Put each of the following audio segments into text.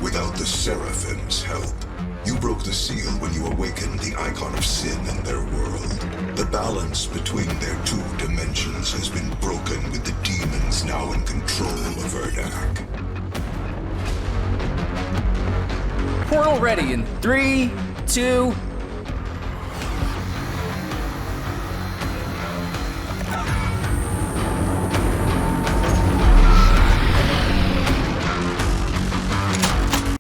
Without the Seraphim's help, you broke the seal when you awakened the icon of sin in their world. The balance between their two dimensions has been broken with the demons now in control of Erdak. Portal ready in 3, 2...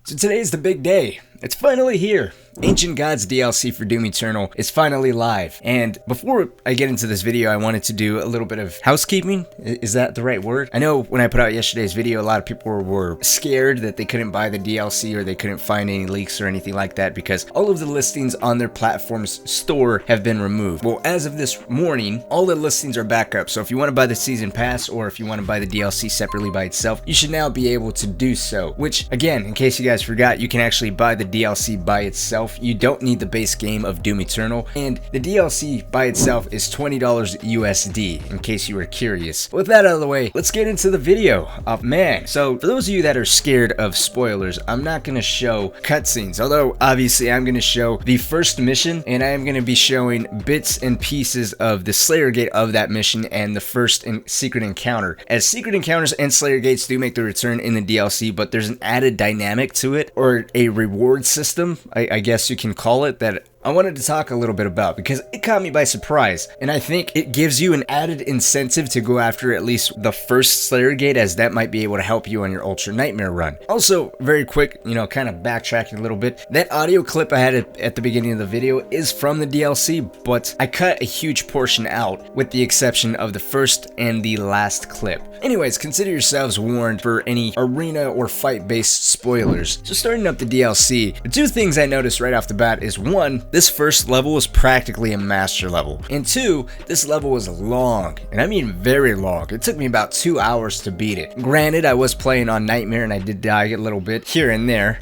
So today's the big day. It's finally here. Ancient Gods DLC for Doom Eternal is finally live. And before I get into this video, I wanted to do a little bit of housekeeping. Is that the right word? I know when I put out yesterday's video, a lot of people were scared that they couldn't buy the DLC or they couldn't find any leaks or anything like that because all of the listings on their platform's store have been removed. Well, as of this morning, all the listings are back up. So if you want to buy the season pass or if you want to buy the DLC separately by itself, you should now be able to do so. Which, again, in case you guys forgot, you can actually buy the DLC by itself. You don't need the base game of Doom Eternal, and the DLC by itself is $20 USD, in case you were curious. With that out of the way, let's get into the video. Man, so for those of you that are scared of spoilers, I'm not going to show cutscenes, although obviously I'm going to show the first mission, and I am going to be showing bits and pieces of the Slayer Gate of that mission and the first secret encounter, as secret encounters and Slayer Gates do make their return in the DLC, but there's an added dynamic to it, or a reward system, I guess you can call it, that I wanted to talk a little bit about because it caught me by surprise, and I think it gives you an added incentive to go after at least the first Slayer Gate, as that might be able to help you on your Ultra Nightmare run. Also, very quick, kind of backtracking a little bit, that audio clip I had at the beginning of the video is from the DLC, but I cut a huge portion out with the exception of the first and the last clip. Anyways, consider yourselves warned for any arena or fight-based spoilers. So starting up the DLC, the two things I noticed right off the bat is, one, this first level is practically a master level, and two, this level was long, and I mean very long. It took me about 2 hours to beat it. Granted, I was playing on Nightmare and I did die a little bit here and there.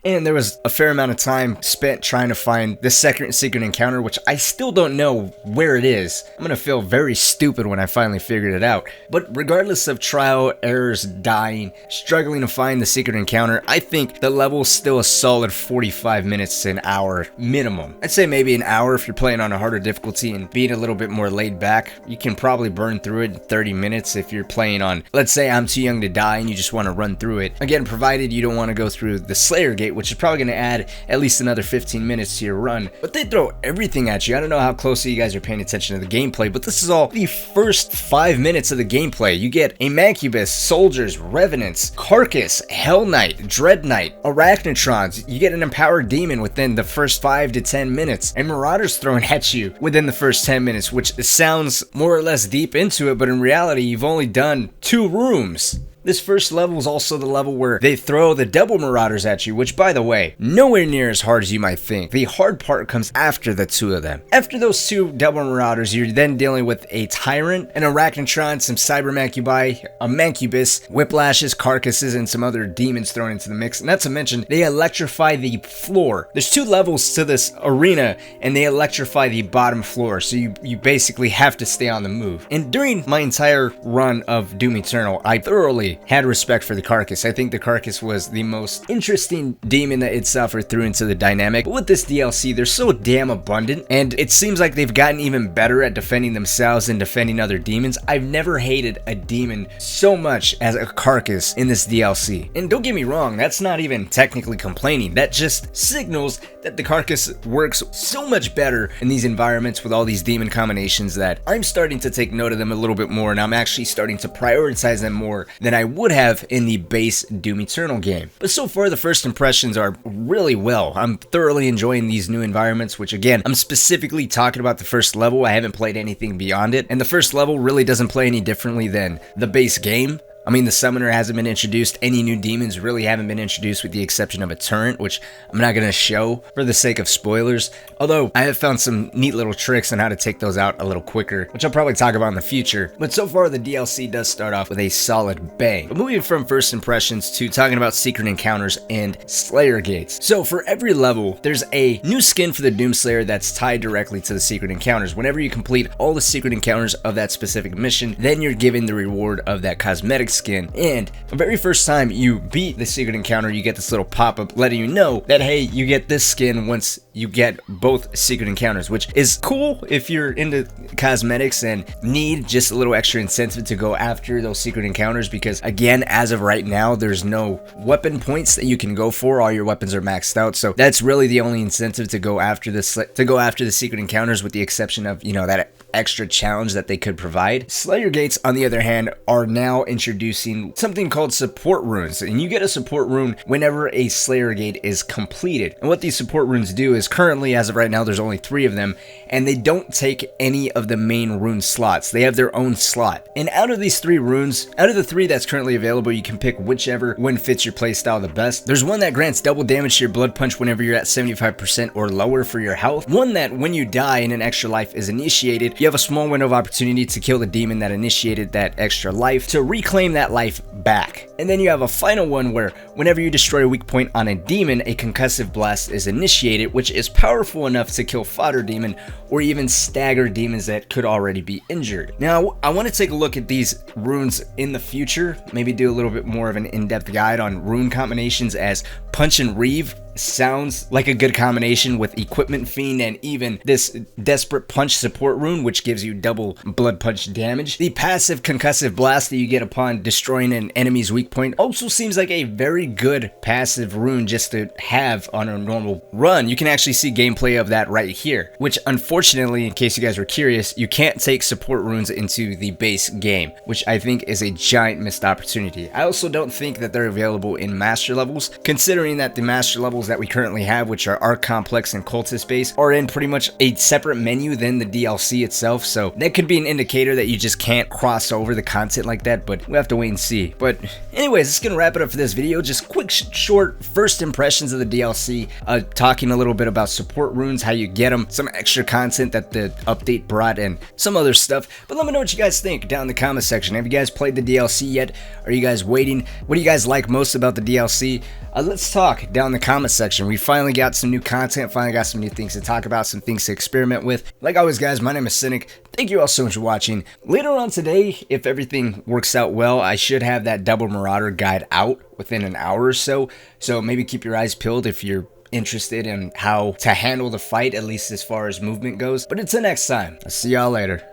And there was a fair amount of time spent trying to find the second secret encounter, which I still don't know where it is. I'm gonna feel very stupid when I finally figured it out. But regardless of trial, errors, dying, struggling to find the secret encounter, I think the level is still a solid 45 minutes to an hour minimum. I'd say maybe an hour if you're playing on a harder difficulty and being a little bit more laid back. You can probably burn through it in 30 minutes if you're playing on, let's say I'm Too Young to Die and you just want to run through it. Again, provided you don't want to go through the Slayer Gate, which is probably going to add at least another 15 minutes to your run. But they throw everything at you. I don't know how closely you guys are paying attention to the gameplay, but this is all the first 5 minutes of the gameplay. You get a Mancubus, Soldiers, Revenants, Carcass, Hell Knight, Dread Knight, Arachnotrons. You get an Empowered Demon within the first 5 to 10 minutes, and Marauders thrown at you within the first 10 minutes, which sounds more or less deep into it, but in reality, you've only done 2 rooms. This first level is also the level where they throw the double Marauders at you, which, by the way, nowhere near as hard as you might think. The hard part comes after the 2 of them. After those 2 double Marauders, you're then dealing with a Tyrant, an Arachnotron, some Cyber Mancubi, a Mancubus, Whiplashes, Carcasses, and some other demons thrown into the mix. Not to mention, they electrify the floor. There's 2 levels to this arena, and they electrify the bottom floor, so you basically have to stay on the move. And during my entire run of Doom Eternal, I thoroughly had respect for the Carcass. I think the Carcass was the most interesting demon that itself threw into the dynamic. But with this DLC, they're so damn abundant, and it seems like they've gotten even better at defending themselves and defending other demons. I've never hated a demon so much as a Carcass in this DLC. And don't get me wrong, that's not even technically complaining. That just signals that the Carcass works so much better in these environments with all these demon combinations that I'm starting to take note of them a little bit more, and I'm actually starting to prioritize them more than I would have in the base Doom Eternal game. But so far, the first impressions are really well. I'm thoroughly enjoying these new environments, which again, I'm specifically talking about the first level. I haven't played anything beyond it, and the first level really doesn't play any differently than the base game. I mean, the Summoner hasn't been introduced. Any new demons really haven't been introduced with the exception of a Turret, which I'm not going to show for the sake of spoilers. Although, I have found some neat little tricks on how to take those out a little quicker, which I'll probably talk about in the future. But so far, the DLC does start off with a solid bang. But moving from first impressions to talking about secret encounters and Slayer gates. So for every level, there's a new skin for the Doomslayer that's tied directly to the secret encounters. Whenever you complete all the secret encounters of that specific mission, then you're given the reward of that cosmetic skin. And the very first time you beat the secret encounter, you get this little pop-up letting you know that, hey, you get this skin once you get both secret encounters, which is cool if you're into cosmetics and need just a little extra incentive to go after those secret encounters, because again, as of right now, there's no weapon points that you can go for. All your weapons are maxed out, so that's really the only incentive to go after the secret encounters, with the exception of, you know, that extra challenge that they could provide. Slayer gates, on the other hand, are now introducing something called support runes, and you get a support rune whenever a Slayer gate is completed. And what these support runes do is, currently, as of right now, there's only 3 of them, and they don't take any of the main rune slots. They have their own slot. And out of these 3 runes, out of the 3 that's currently available, you can pick whichever one fits your playstyle the best. There's one that grants double damage to your blood punch whenever you're at 75% or lower for your health. One that when you die and an extra life is initiated, you have a small window of opportunity to kill the demon that initiated that extra life to reclaim that life back. And then you have a final one where whenever you destroy a weak point on a demon, a concussive blast is initiated, which is powerful enough to kill fodder demon or even stagger demons that could already be injured. Now, I want to take a look at these runes in the future, maybe do a little bit more of an in-depth guide on rune combinations, as Punch and Reeve sounds like a good combination with Equipment Fiend and even this Desperate Punch support rune, which gives you double blood punch damage. The passive concussive blast that you get upon destroying an enemy's weak point also seems like a very good passive rune just to have on a normal run. You can actually see gameplay of that right here, which unfortunately, in case you guys were curious, you can't take support runes into the base game, which I think is a giant missed opportunity. I also don't think that they're available in master levels, considering that the master levels that we currently have, which are Arc Complex and Cultist base, are in pretty much a separate menu than the DLC itself, so that could be an indicator that you just can't cross over the content like that, but we'll have to wait and see. But anyways, that's gonna wrap it up for this video. Just quick, short first impressions of the DLC, talking a little bit about support runes, how you get them, some extra content that the update brought, and some other stuff. But let me know what you guys think down in the comment section. Have you guys played the DLC yet? Are you guys waiting? What do you guys like most about the DLC? Let's talk down in the comment section. We finally got some new content, finally got some new things to talk about, some things to experiment with. Like always, guys, my name is Cynic. Thank you all so much for watching. Later on today, if everything works out well, I should have that double Marauder guide out within an hour or so. So maybe keep your eyes peeled if you're interested in how to handle the fight, at least as far as movement goes. But until next time, I'll see y'all later.